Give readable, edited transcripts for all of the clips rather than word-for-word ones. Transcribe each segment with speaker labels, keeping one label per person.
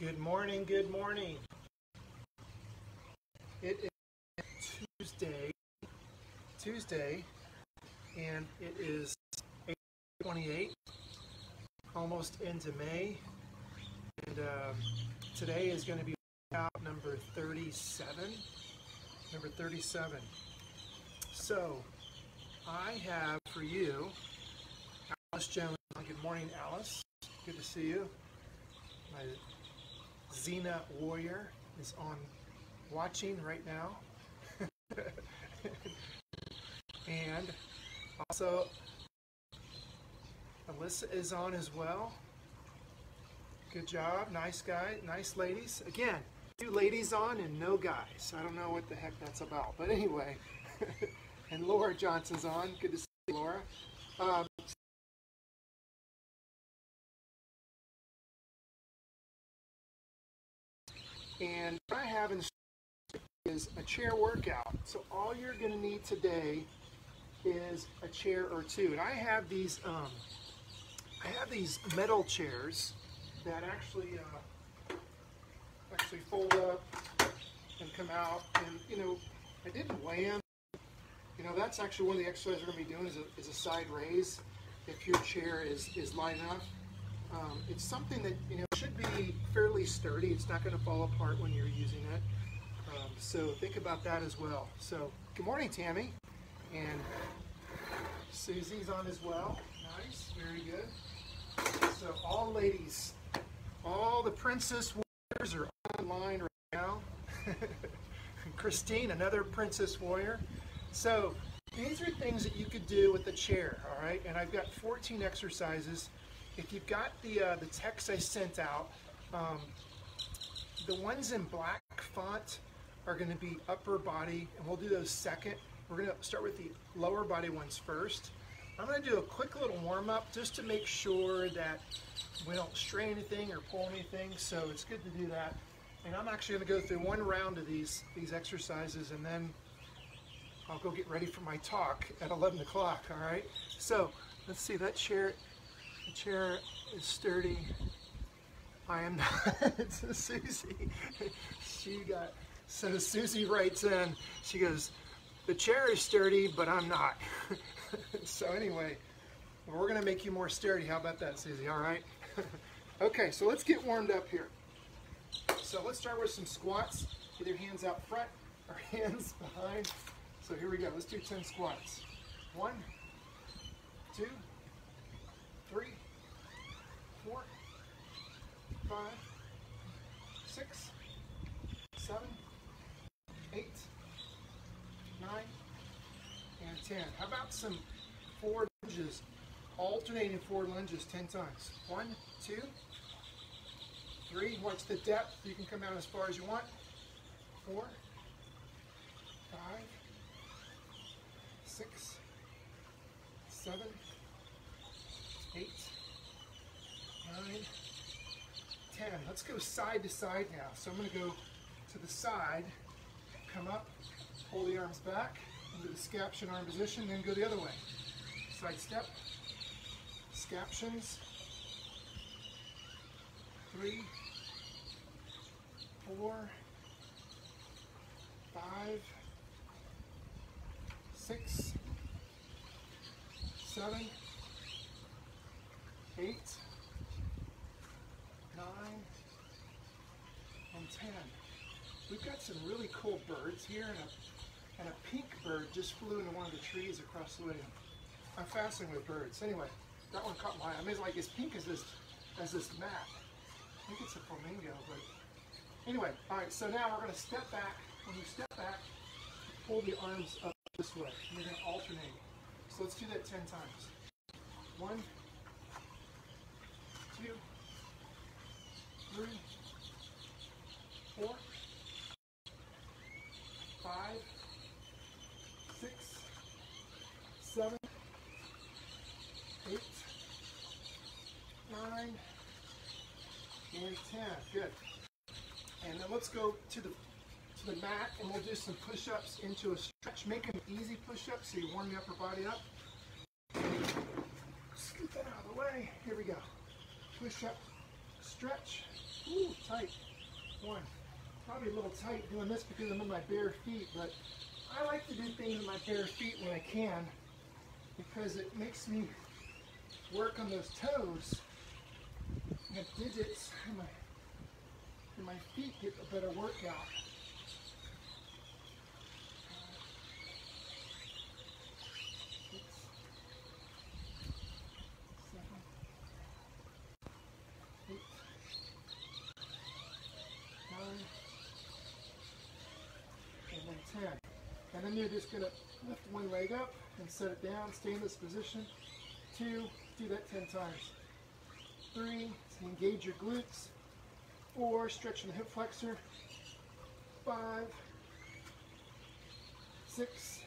Speaker 1: Good morning, good morning. It is Tuesday, and it is 8/28, almost into May, and today is going to be out number 37. So, I have for you Alice Jones. Good morning, Alice. Good to see you. My Xena Warrior is on watching right now. And also Alyssa is on as well. Good job, nice guy, nice ladies. Again, 2 ladies on and no guys. I don't know what the heck that's about, but anyway. And Laura Johnson's on. Good to see you, Laura. And what I have in is a chair workout. So all you're going to need today is a chair or 2. And I have these metal chairs that actually fold up and come out. And I didn't weigh them. That's actually one of the exercises we're going to be doing is a side raise if your chair is light enough. It's something that should be fairly sturdy. It's not going to fall apart when you're using it. So think about that as well. So good morning, Tammy, and Susie's on as well. Nice, very good. So all ladies, all the Princess Warriors are online right now. Christine, another Princess Warrior. So these are things that you could do with the chair, all right? And I've got 14 exercises. If you've got the text I sent out, the ones in black font are going to be upper body, and we'll do those second. We're going to start with the lower body ones first. I'm going to do a quick little warm-up just to make sure that we don't strain anything or pull anything, so it's good to do that. And I'm actually going to go through one round of these exercises, and then I'll go get ready for my talk at 11 o'clock, all right? So let's see, that chair. The chair is sturdy. I am not. It's Susie. So Susie writes in, she goes, the chair is sturdy, but I'm not. So anyway, we're going to make you more sturdy. How about that, Susie? All right? Okay, so let's get warmed up here. So let's start with some squats. Get your hands out front or hands behind. So here we go. Let's do 10 squats. 1, 2, 3, 4, 5, 6, 7, 8, 9, and 10. How about some forward lunges, alternating forward lunges 10 times. 1, 2, 3. Watch the depth. You can come out as far as you want. 4, 5, 6, 7, 8, 9, 10. Let's go side to side now. So I'm going to go to the side, come up, pull the arms back into the scaption arm position, then go the other way. Side step, scaptions, 3, 4, 5, 6, 7, 8, 9, and 10. We've got some really cool birds here, and a pink bird just flew into one of the trees across the way. I'm fascinated with birds. Anyway, that one caught my eye. I mean, it's like as pink as this mat. I think it's a flamingo, but anyway. All right, so now we're going to step back. When you step back, pull the arms up this way. And you're going to alternate. So let's do that 10 times. 1, 2, 3, 4, 5, 6, 7, 8, 9, and 10. Good. And then let's go to the mat, and we'll do some push-ups into a stretch. Make them easy push-ups so you warm the upper body up. Scoot that out of the way. Here we go. Push up, stretch. Ooh, tight. One. Probably a little tight doing this because I'm in my bare feet, but I like to do things with my bare feet when I can because it makes me work on those toes. My digits and my feet get a better workout. And then 10. And then you're just going to lift one leg up and set it down, stay in this position. 2, do that 10 times. 3, engage your glutes. 4, stretching the hip flexor. 5, 6,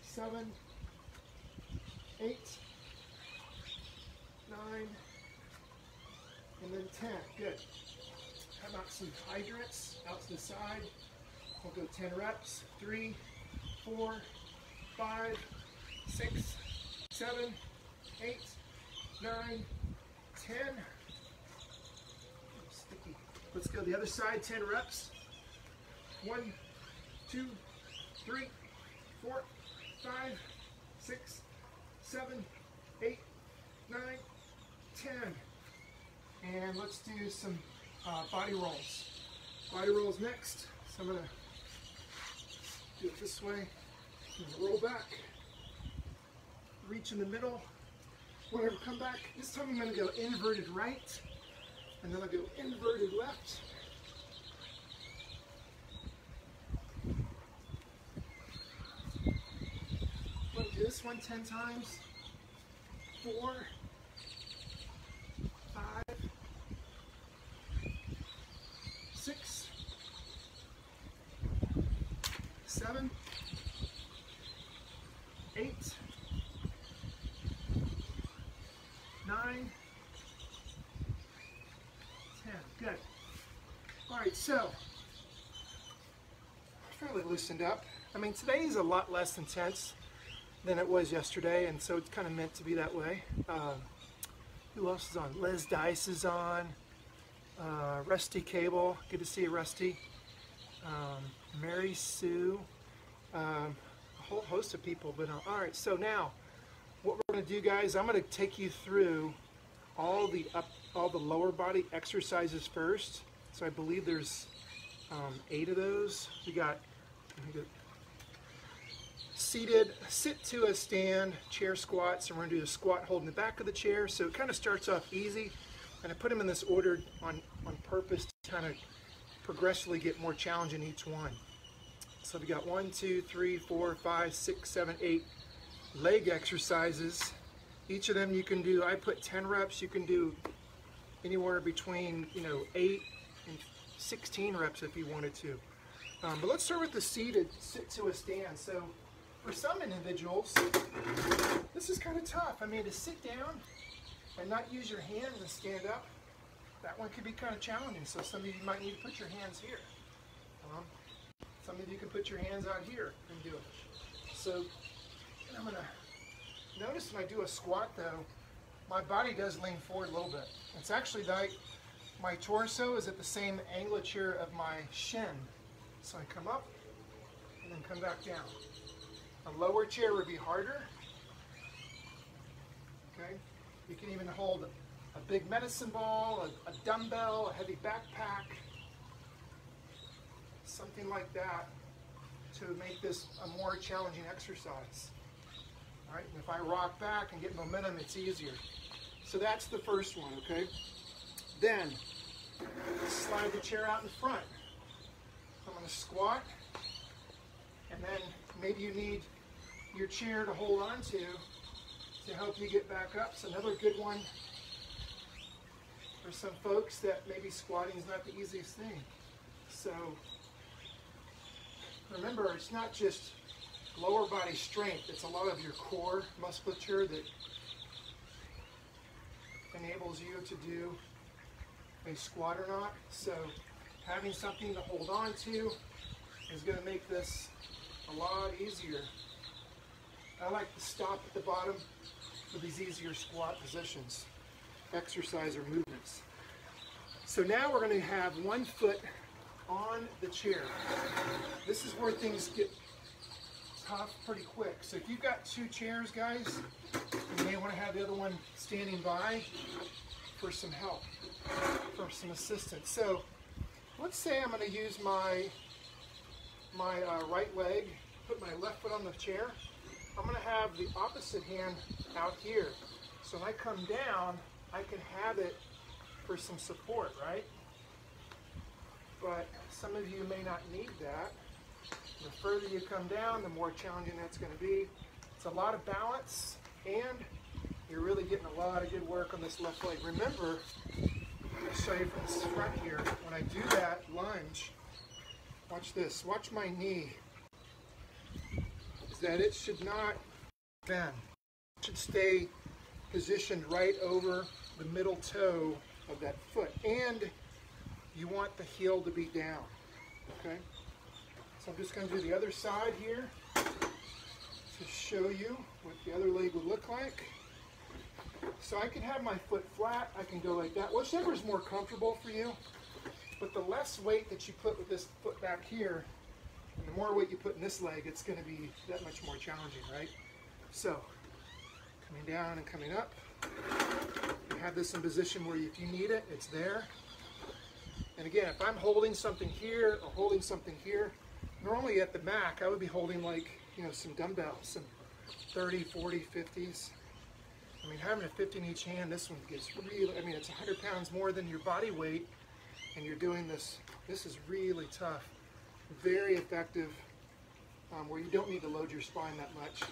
Speaker 1: 7, 8, 9, and then 10. Good. How about some hydrants out to the side? We'll go 10 reps. 3, 4, 5, 6, 7, 8, 9, 10. Sticky. Let's go the other side, 10 reps. 1, 2, 3, 4, 5, 6, 7, 8, 9, 10. And let's do some body rolls. Body rolls next. So I'm going to do it this way. Roll back. Reach in the middle. Whatever, come back. This time I'm going to go inverted right. And then I'll go inverted left. We'll do this one 10 times. 4, 5, 6, 7, 8, 9, 10. Good. All right, so fairly loosened up. I mean, today is a lot less intense than it was yesterday, and so it's kind of meant to be that way. Who else is on? Liz Dice is on. Rusty Cable. Good to see you, Rusty. Mary Sue. A whole host of people. But all right, so now what we're going to do, guys, I'm going to take you through all the lower body exercises first. So I believe there's 8 of those. We got seated, sit to a stand, chair squats, and we're going to do a squat holding the back of the chair. So it kind of starts off easy, and I put them in this order on purpose to kind of progressively get more challenging each one. So we got 1, 2, 3, 4, 5, 6, 7, 8 leg exercises. Each of them you can do, I put 10 reps, you can do anywhere between 8 and 16 reps if you wanted to. But let's start with the seated sit to a stand. So for some individuals, this is kind of tough. I mean, to sit down and not use your hands and stand up, that one could be kind of challenging. So some of you might need to put your hands here. Some of you can put your hands out here and do it. So I'm going to notice when I do a squat, though, my body does lean forward a little bit. It's actually like my torso is at the same angulature of my shin. So I come up and then come back down. A lower chair would be harder. Okay, you can even hold a big medicine ball, a dumbbell, a heavy backpack, something like that to make this a more challenging exercise. All right, and if I rock back and get momentum, it's easier. So that's the first one, okay? Then, slide the chair out in front. I'm going to squat, and then maybe you need your chair to hold on to help you get back up. So another good one for some folks that maybe squatting is not the easiest thing. So remember, it's not just lower body strength, it's a lot of your core musculature that enables you to do a squat or not. So having something to hold on to is going to make this a lot easier. I like to stop at the bottom for these easier squat positions, exercise or movements. So now we're going to have one foot on the chair. This is where things get tough pretty quick. So if you've got two chairs, guys, you may want to have the other one standing by for some help, for some assistance. So let's say I'm going to use my right leg, put my left foot on the chair. I'm going to have the opposite hand out here. So when I come down, I can have it for some support, right? But some of you may not need that. The further you come down, the more challenging that's going to be. It's a lot of balance, and you're really getting a lot of good work on this left leg. Remember, I'll show you from this front here, when I do that lunge, watch this, watch my knee, is that it should not bend. It should stay positioned right over the middle toe of that foot, and you want the heel to be down, okay? So I'm just going to do the other side here to show you what the other leg would look like. So I can have my foot flat, I can go like that, whichever is more comfortable for you, but the less weight that you put with this foot back here, and the more weight you put in this leg, it's going to be that much more challenging, right? So, coming down and coming up. You have this in position where if you need it, it's there. And again, if I'm holding something here or holding something here, normally at the back, I would be holding like, you know, some dumbbells, some 30, 40, 50s. I mean, having a 50 in each hand, this one gets really, I mean, it's 100 pounds more than your body weight, and you're doing this. This is really tough. Very effective, where you don't need to load your spine that much.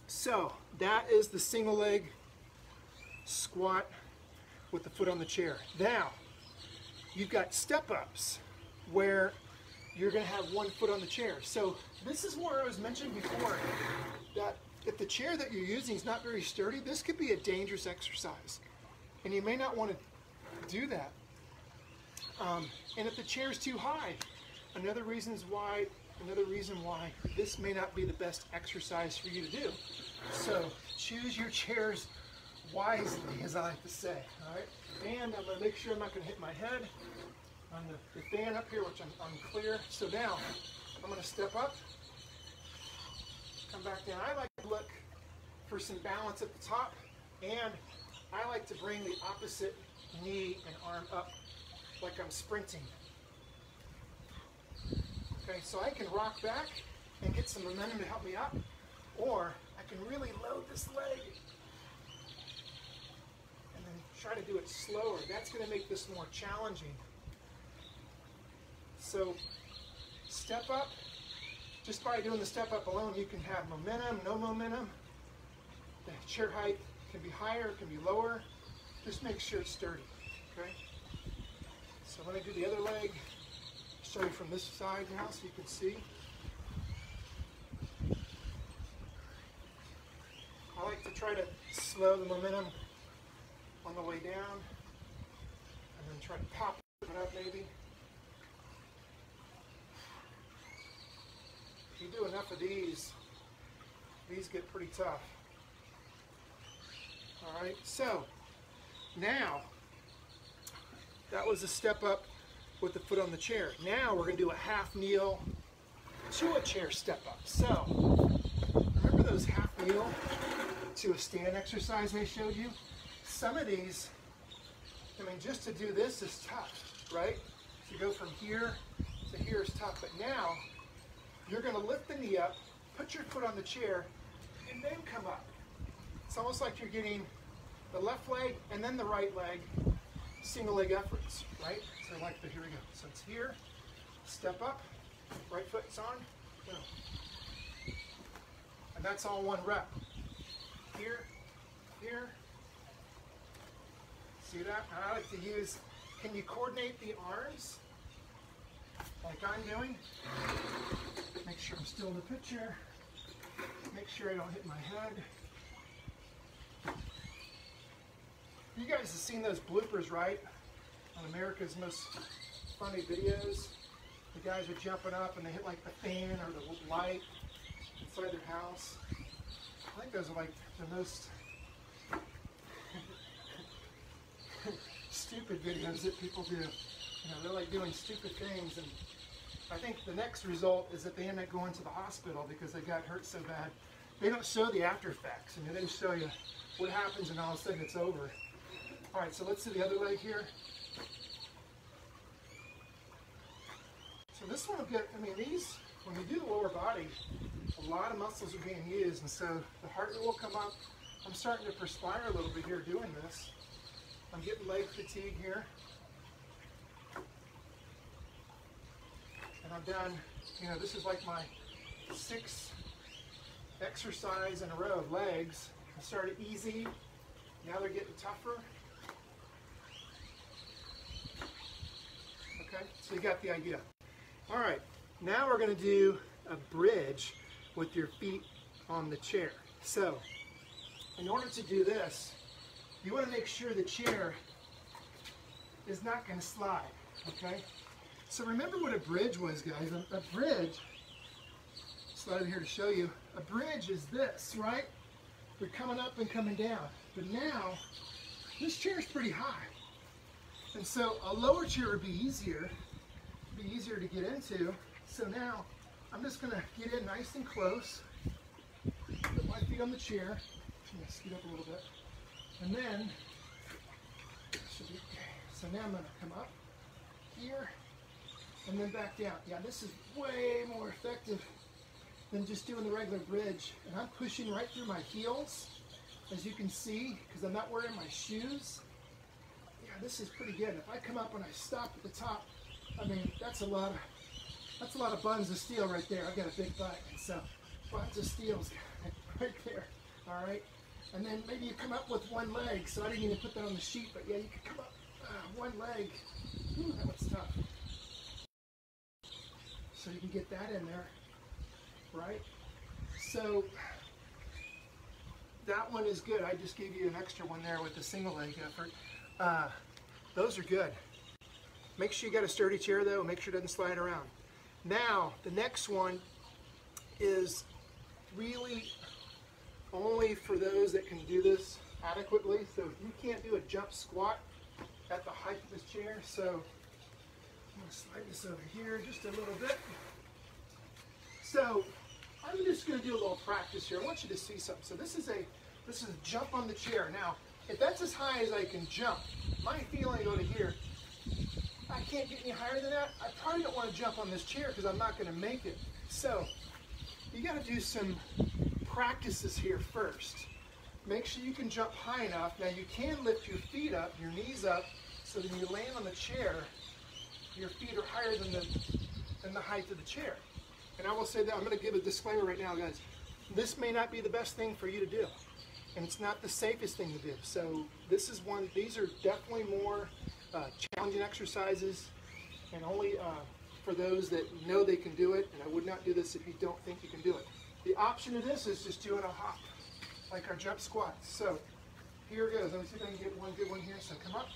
Speaker 1: So that is the single leg squat with the foot on the chair. Now, you've got step-ups where you're going to have one foot on the chair. So this is where I was mentioning before that if the chair that you're using is not very sturdy, this could be a dangerous exercise. And you may not want to do that. And if the chair is too high, another reason why this may not be the best exercise for you to do. So choose your chairs wisely, as I like to say. All right, and I'm going to make sure I'm not going to hit my head on the fan up here, which I'm unclear. So now I'm going to step up, come back down. I like to look for some balance at the top, and I like to bring the opposite knee and arm up like I'm sprinting. Okay, so I can rock back and get some momentum to help me up, or I can really load this leg and then try to do it slower. That's going to make this more challenging. So step up, just by doing the step up alone, you can have momentum, no momentum. The chair height can be higher, it can be lower. Just make sure it's sturdy, okay? So when I do the other leg, show you from this side now so you can see. I like to try to slow the momentum on the way down and then try to pop it up maybe. If you do enough of these get pretty tough. All right, so now that was a step up with the foot on the chair. Now we're going to do a half kneel to a chair step up. So remember those half kneel to a stand exercise I showed you? Some of these, I mean, just to do this is tough, right? To go from here to here is tough, but now you're going to lift the knee up, put your foot on the chair, and then come up. It's almost like you're getting the left leg and then the right leg, single leg efforts, right? So like the, here we go. So it's here, step up, right foot's on, go. And that's all one rep. Here, here. See that? And I like to use, can you coordinate the arms like I'm doing? Make sure I'm still in the picture. Make sure I don't hit my head. You guys have seen those bloopers, right? On America's Most Funny Videos. The guys are jumping up and they hit like the fan or the light inside their house. I think those are like the most stupid videos that people do. You know, they're like doing stupid things, and I think the next result is that they end up going to the hospital because they got hurt so bad. They don't show the after effects, and they just show you what happens and all of a sudden it's over. All right, so let's do the other leg here. So this one will get, I mean, these, when we do the lower body, a lot of muscles are being used, and so the heart rate will come up. I'm starting to perspire a little bit here doing this. I'm getting leg fatigue here. And I've done, you know, this is like my 6th exercise in a row of legs. I started easy, now they're getting tougher. Okay, so you got the idea. All right, now we're going to do a bridge with your feet on the chair. So, in order to do this, you want to make sure the chair is not going to slide, okay? So remember what a bridge was, guys. A bridge, slide here to show you, a bridge is this, right? We're coming up and coming down. But now, this chair is pretty high. And so a lower chair would be easier to get into. So now, I'm just going to get in nice and close, put my feet on the chair. I'm going to scoot up a little bit. And then, should be okay. So now I'm going to come up here and then back down. Yeah, this is way more effective than just doing the regular bridge. And I'm pushing right through my heels, as you can see, because I'm not wearing my shoes. Yeah, this is pretty good. If I come up and I stop at the top, I mean, that's a lot of buns of steel right there. I've got a big butt, so buns of steel's right there. All right, and then maybe you come up with one leg. So I didn't even put that on the sheet, but yeah, you can come up one leg. Ooh, that one's tough. So you can get that in there, right? So that one is good. I just gave you an extra one there with the single leg effort. Those are good. Make sure you got a sturdy chair though. Make sure it doesn't slide around. Now, the next one is really only for those that can do this adequately. So you can't do a jump squat at the height of this chair. So I'm going to slide this over here just a little bit. So I'm just going to do a little practice here. I want you to see something. So this is a jump on the chair. Now, if that's as high as I can jump, my feeling over here, I can't get any higher than that. I probably don't want to jump on this chair because I'm not going to make it. So you got to do some practices here first. Make sure you can jump high enough. Now you can lift your feet up, your knees up, so that when you land on the chair, your feet are higher than the height of the chair. And I will say that, I'm going to give a disclaimer right now, guys. This may not be the best thing for you to do. And it's not the safest thing to do. So this is one, these are definitely more challenging exercises, and only for those that know they can do it. And I would not do this if you don't think you can do it. The option of this is just doing a hop, like our jump squats. So here it goes. Let me see if I can get one good one here. So come up,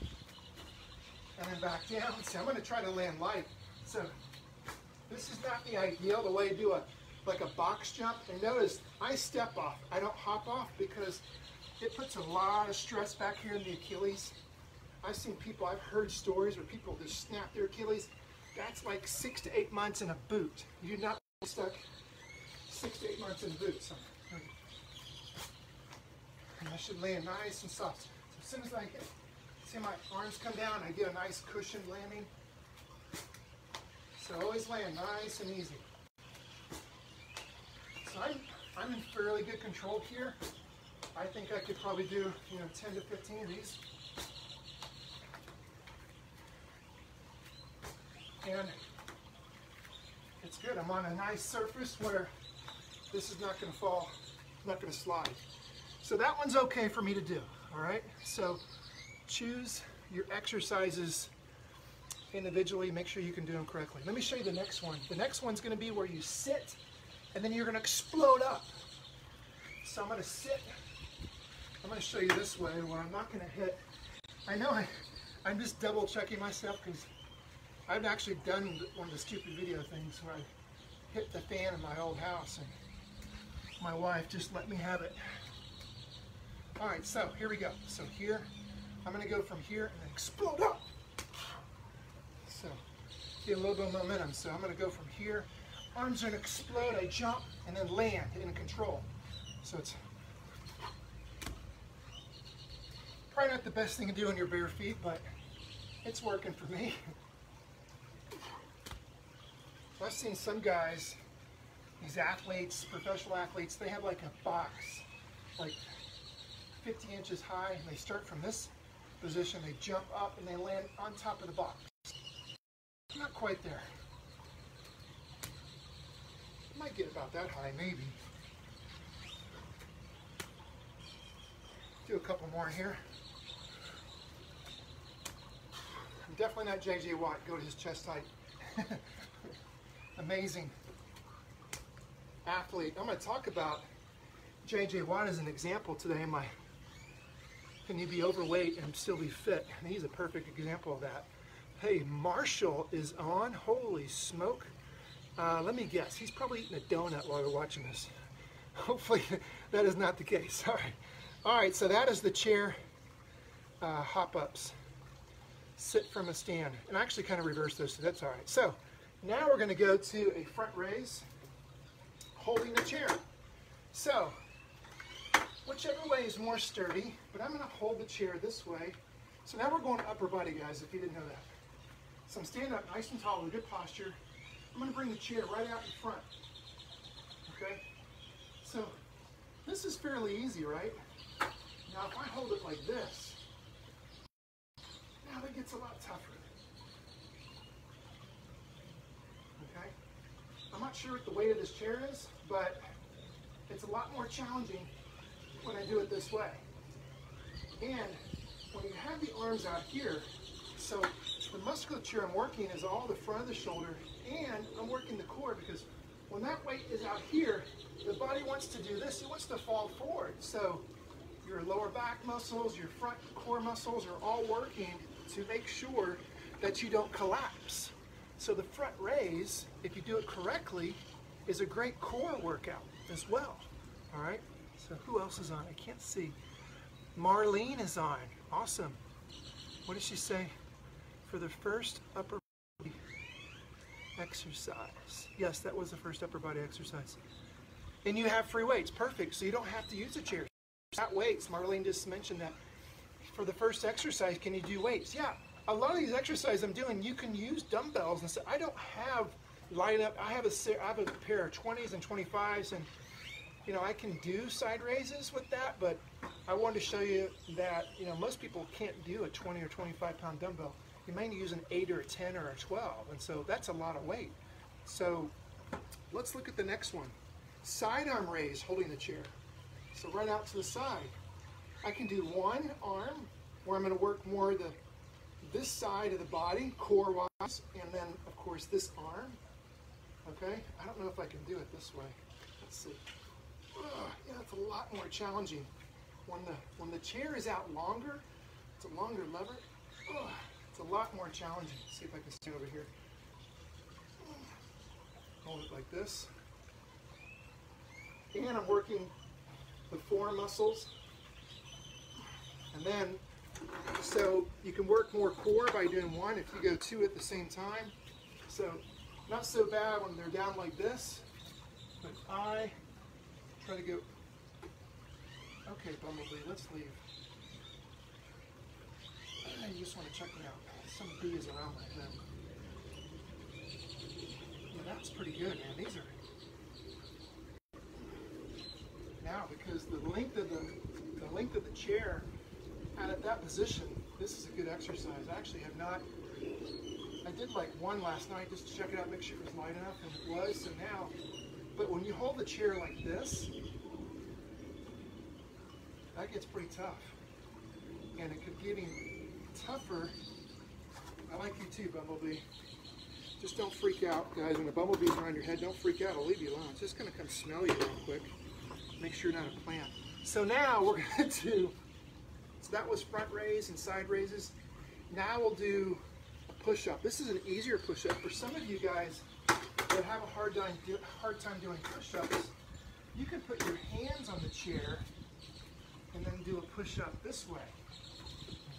Speaker 1: and then back down. See, I'm going to try to land light. So this is not the ideal, the way to do like a box jump. And notice, I step off. I don't hop off because it puts a lot of stress back here in the Achilles. I've seen people, I've heard stories where people just snap their Achilles. That's like 6 to 8 months in a boot. You're not stuck 6 to 8 months in a boot. So, and I should land nice and soft. So as soon as I get, see my arms come down, I get a nice cushioned landing. So always land nice and easy. So I'm in fairly good control here. I think I could probably do 10 to 15 of these. And it's good. I'm on a nice surface where this is not going to fall, not going to slide. So that one's okay for me to do, all right? So choose your exercises individually. Make sure you can do them correctly. Let me show you the next one. The next one's going to be where you sit, and then you're going to explode up. So I'm going to sit. I'm going to show you this way where I'm not going to hit. I know I'm just double checking myself because I've actually done one of the stupid video things where I hit the fan in my old house, and my wife just let me have it. All right, so here we go. So here, I'm going to go from here and then explode up. So get a little bit of momentum. So I'm going to go from here. Arms are going to explode. I jump and then land in control. So it's probably not the best thing to do on your bare feet, but it's working for me. I've seen some guys, these athletes, professional athletes, they have like a box, like 50 inches high, and they start from this position, they jump up and they land on top of the box. Not quite there. Might get about that high, maybe. Do a couple more here. I'm definitely not J.J. Watt. Go to his chest height. Amazing athlete. I'm going to talk about J.J. Watt as an example today. Can you be overweight and still be fit? And he's a perfect example of that. Hey, Marshall is on. Holy smoke. Let me guess. He's probably eating a donut while we're watching this. Hopefully that is not the case. All right. All right, so that is the chair hop-ups. Sit from a stand. And I actually kind of reversed those, so that's all right. So now we're going to go to a front raise, holding the chair. So whichever way is more sturdy, but I'm going to hold the chair this way. So now we're going to upper body, guys, if you didn't know that. So I'm standing up nice and tall with good posture. I'm going to bring the chair right out in front. Okay? So this is fairly easy, right? Now if I hold it like this, now that gets a lot tougher. Okay? I'm not sure what the weight of this chair is, but it's a lot more challenging when I do it this way. And when you have the arms out here, so the musculature I'm working is all the front of the shoulder, and I'm working the core, because when that weight is out here, the body wants to do this. It wants to fall forward. So your lower back muscles, your front core muscles are all working to make sure that you don't collapse. So the front raise, if you do it correctly, is a great core workout as well. All right? So who else is on? I can't see. Marlene is on. Awesome. What did she say? For the first upper body exercise. Yes, that was the first upper body exercise. And you have free weights. Perfect. So you don't have to use a chair. Not weights. Marlene just mentioned that. For the first exercise, can you do weights? Yeah. A lot of these exercises I'm doing, you can use dumbbells and stuff. I don't have light up. I have a pair of 20s and 25s, and you know, I can do side raises with that, but I wanted to show you that, you know, most people can't do a 20 or 25 pound dumbbell. You may use an 8 or a 10 or a 12, and so that's a lot of weight. So let's look at the next one. Side arm raise, holding the chair. So right out to the side. I can do one arm where I'm going to work more this side of the body, core-wise, and then, of course, this arm. Okay? I don't know if I can do it this way. Let's see. Yeah, it's a lot more challenging. When the chair is out longer, it's a longer lever. It's a lot more challenging. Let's see if I can stand over here. Hold it like this. And I'm working the forearm muscles. And then, so you can work more core by doing one if you go two at the same time. So not so bad when they're down like this, but I try to go. Okay, Bumblebee, let's leave. You just want to check me out. Some bees around my head. Yeah, that's pretty good, man. These are now, because the length of the chair out at that position, this is a good exercise. I actually have not. I did like one last night just to check it out, make sure it was light enough, and it was. So now, but when you hold the chair like this, that gets pretty tough, and it could get even tougher. I like you too, Bumblebee. Just don't freak out, guys. When the bumblebee's around your head, don't freak out. I'll leave you alone. It's just going to come smell you real quick. Make sure you're not a plant. So now we're going to do, so that was front raise and side raises. Now we'll do a push-up. This is an easier push-up. For some of you guys that have a hard time doing push-ups, you can put your hands on the chair and then do a push-up this way.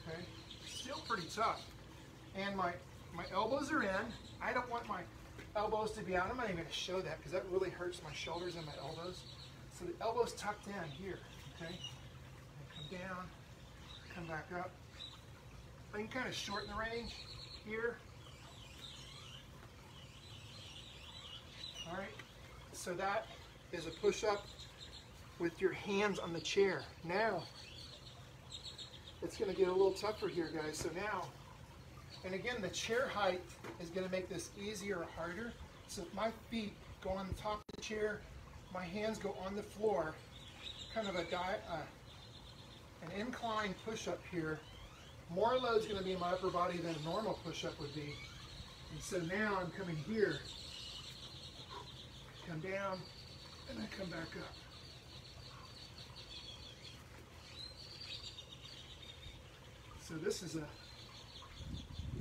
Speaker 1: okay? Still pretty tough. And my elbows are in. I don't want my elbows to be out. I'm not even going to show that because that really hurts my shoulders and my elbows. So the elbows tucked in here, okay? And come down, come back up. I can kind of shorten the range here. All right, so that is a push-up with your hands on the chair. Now, it's going to get a little tougher here, guys. So now, and again, the chair height is going to make this easier or harder. So if my feet go on the top of the chair, my hands go on the floor, kind of an incline push-up here. More load is going to be in my upper body than a normal push-up would be. And so now I'm coming here, come down, and then come back up. So this is a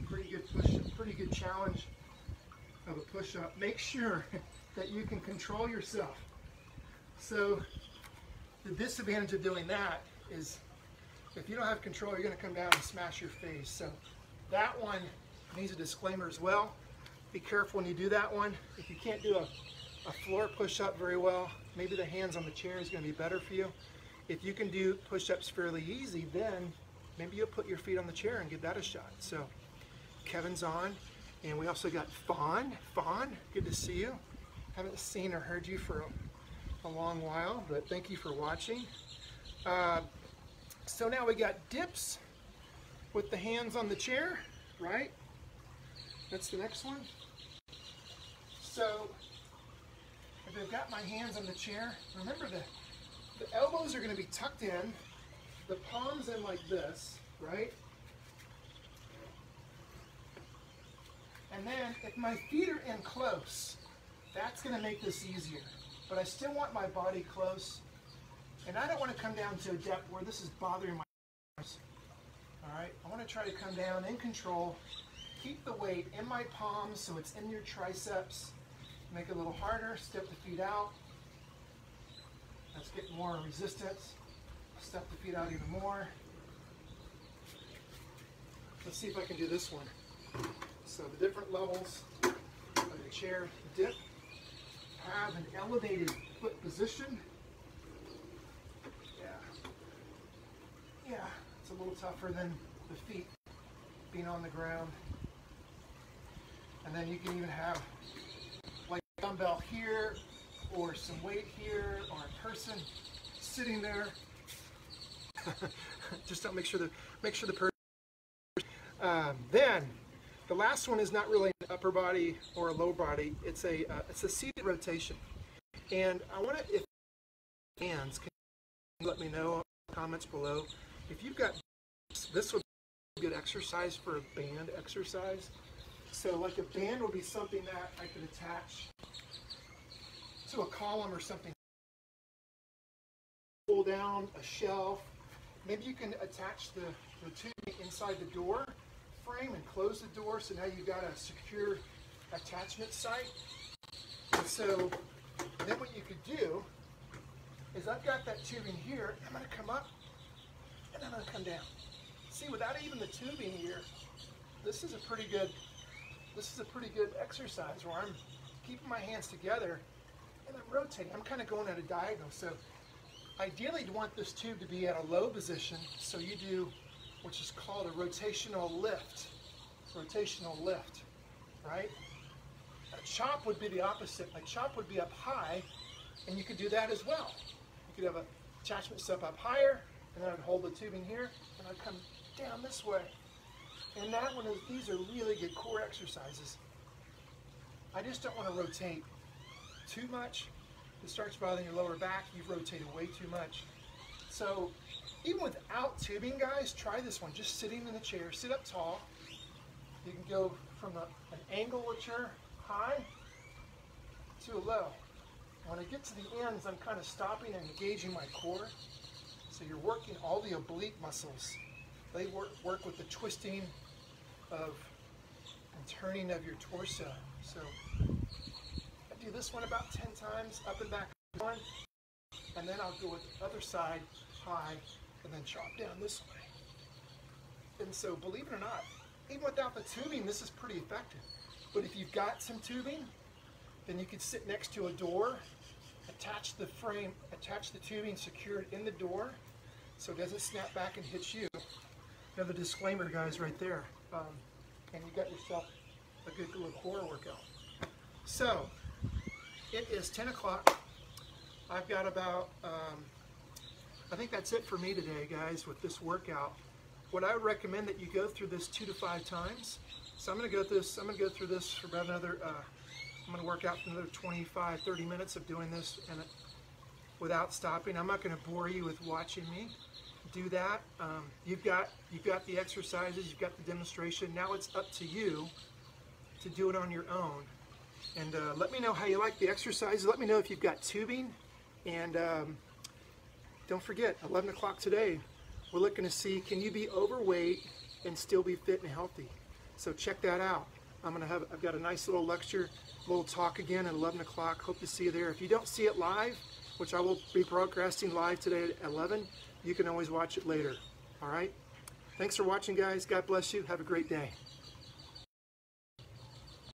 Speaker 1: pretty good push-up, pretty good challenge of a push-up. Make sure that you can control yourself. So the disadvantage of doing that is if you don't have control, you're going to come down and smash your face. So that one needs a disclaimer as well. Be careful when you do that one. If you can't do a floor push-up very well, maybe the hands on the chair is going to be better for you. If you can do push-ups fairly easy, then maybe you'll put your feet on the chair and give that a shot. So Kevin's on, and we also got Fawn. Fawn, good to see you. Haven't seen or heard you for a long while, but thank you for watching. So now we got dips with the hands on the chair, right? That's the next one. So if I've got my hands on the chair, remember the elbows are going to be tucked in, the palms in like this, right? And then if my feet are in close, that's going to make this easier. But I still want my body close. And I don't want to come down to a depth where this is bothering my arms. All right, I want to try to come down in control. Keep the weight in my palms so it's in your triceps. Make it a little harder. Step the feet out. Let's get more resistance. Step the feet out even more. Let's see if I can do this one. So the different levels of the chair dip. Have an elevated foot position. Yeah, it's a little tougher than the feet being on the ground. And then you can even have like a dumbbell here, or some weight here, or a person sitting there. Just don't make sure the person. Then the last one is not really an upper body or a lower body. It's a seated rotation. And I want to, if hands, can you let me know in the comments below. If you've got, this would be a good exercise for a band exercise. So like a band would be something that I could attach to a column or something. Pull down a shelf. Maybe you can attach the tubing inside the door frame and close the door, so now you've got a secure attachment site. And so then what you could do is I've got that tubing here. I'm going to come up and I'm going to come down. See, without even the tubing here, this is a pretty good exercise where I'm keeping my hands together and I'm rotating. I'm kind of going at a diagonal. So ideally you want this tube to be at a low position, so you do which is called a rotational lift. Rotational lift, right? A chop would be the opposite. A chop would be up high, and you could do that as well. You could have an attachment step up higher, and then I'd hold the tubing here, and I'd come down this way. And that one is, these are really good core exercises. I just don't want to rotate too much. It starts bothering your lower back. You've rotated way too much. So even without tubing, guys, try this one. Just sitting in the chair, sit up tall. You can go from an angulature high to a low. When I get to the ends, I'm kind of stopping and engaging my core. So you're working all the oblique muscles. They work with the twisting of and turning of your torso. So I do this one about 10 times, up and back one, and then I'll go with the other side high and then chop down this way. And so, believe it or not, even without the tubing, this is pretty effective. But if you've got some tubing, then you could sit next to a door, attach the frame, attach the tubing secured in the door so it doesn't snap back and hit you. Another disclaimer, guys, right there. And you got yourself a good little core workout. So, it is 10 o'clock. I've got about, I think that's it for me today, guys, with this workout. What I would recommend that you go through this 2 to 5 times. So I'm going to go through this for about another, I'm going to work out for another 25, 30 minutes of doing this and without stopping. I'm not going to bore you with watching me do that. You've got the exercises, you've got the demonstration. Now it's up to you to do it on your own. And let me know how you like the exercises. Let me know if you've got tubing. And don't forget, 11 o'clock today, we're looking to see, can you be overweight and still be fit and healthy? So check that out. I've got a nice little lecture, little talk again at 11 o'clock. Hope to see you there. If you don't see it live, which I will be broadcasting live today at 11, you can always watch it later. All right? Thanks for watching, guys. God bless you. Have a great day.